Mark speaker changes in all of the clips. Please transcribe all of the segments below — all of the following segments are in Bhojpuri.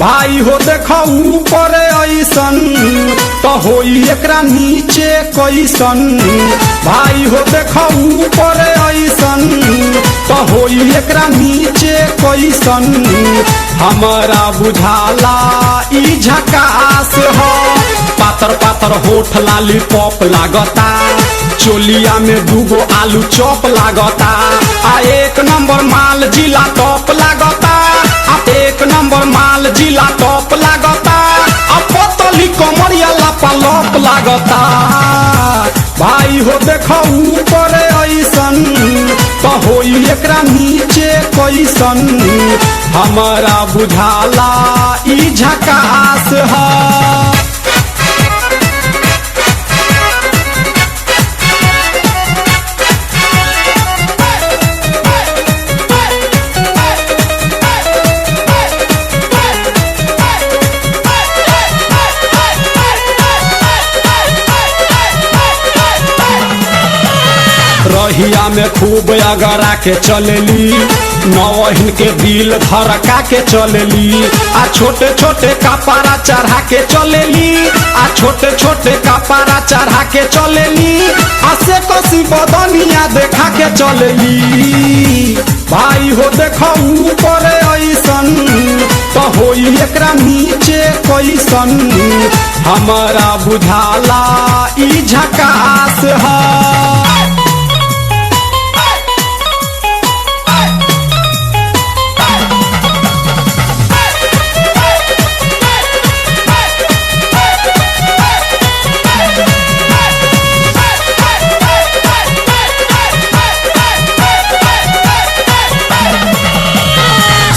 Speaker 1: भाई हो देखो ऊपर ऐसन तो होई एकरा नीचे कैसन। भाई हो देखो ऊपर ऐसन तो होई एकरा नीचे कैसन। हमारा बुझाला ई झकास हो। पातर पातर होठ लाली पॉप लागता, चोलिया में दूगो आलू चॉप लागता। आ एक नंबर माल जिला टॉप लागता, आ एक नंबर माल जिला टॉप लागता। आ पतली कमरिया लापालॉप लागता। भाई हो देखो ऊपर ऐसन तो होई एकरा नीचे कैसन। हमारा बुझाला ई झकास है। रहिया में खूब अगरा के चलेली, नौहिन के दिल धड़का के चलेली। आ छोटे छोटे कपड़ा चढ़ा के चलेली, आ छोटे छोटे कपड़ा चढ़ा के चलेली। आ से कसी बदनिया देखा के चलेली। भाई हो देखो ऊपर ऐसन तो होई एकरा नीचे कैसन। हमारा बुझाला ई झकास है।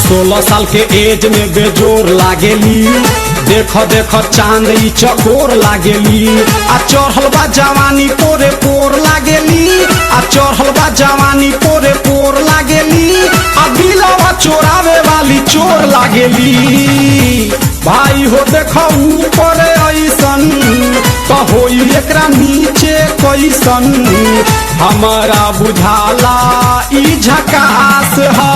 Speaker 1: सोलह साल के एज में बेजोर लागेली, देखो देखो चांद ई चकोर लागेली। आ चढ़ल बा जवानी पोरे पोर लागेली, आ चढ़ल बा जवानी पोरे पोर लागेली। आ दिलवा चोरावे वाली चोर लागेली। भाई हो देखो ऊपर ऐसन तो होई एकरा नीचे कैसन। हमारा बुझाला ई झकास है।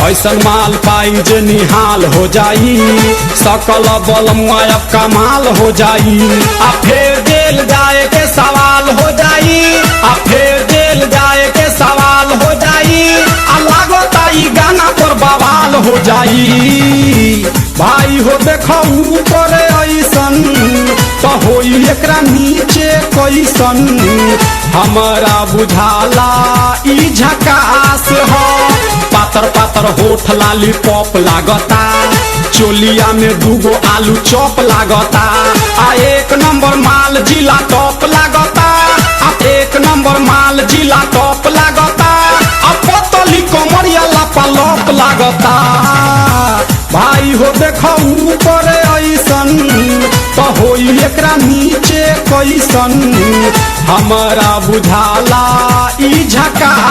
Speaker 1: ऐसन माल पाई जे निहाल हो जाई, सकल बलमुआ अब कमाल हो जाई। आ फिर जेल जाए के सवाल हो जाई, आ फिर जेल जाए के सवाल हो जाई। आ लागता ई गाना पर बवाल हो जाई। भाई हो देखो ऊपर ऐसन तो होई एकरा नीचे कैसन। हमारा बुझाला ई झकास है। पातर पातर होठ लाली पॉप लागता, चोलिया में दूगो आलू चॉप लागता। आ एक नंबर माल जिला टॉप लागता, आ एक नंबर माल जिला टॉप लागता। आ पतली कमरिया लापालॉप लागता। भाई हो देखो ऊपर ऐसन तो होई एकरा नीचे कैसन। हमारा बुझाला ई झकास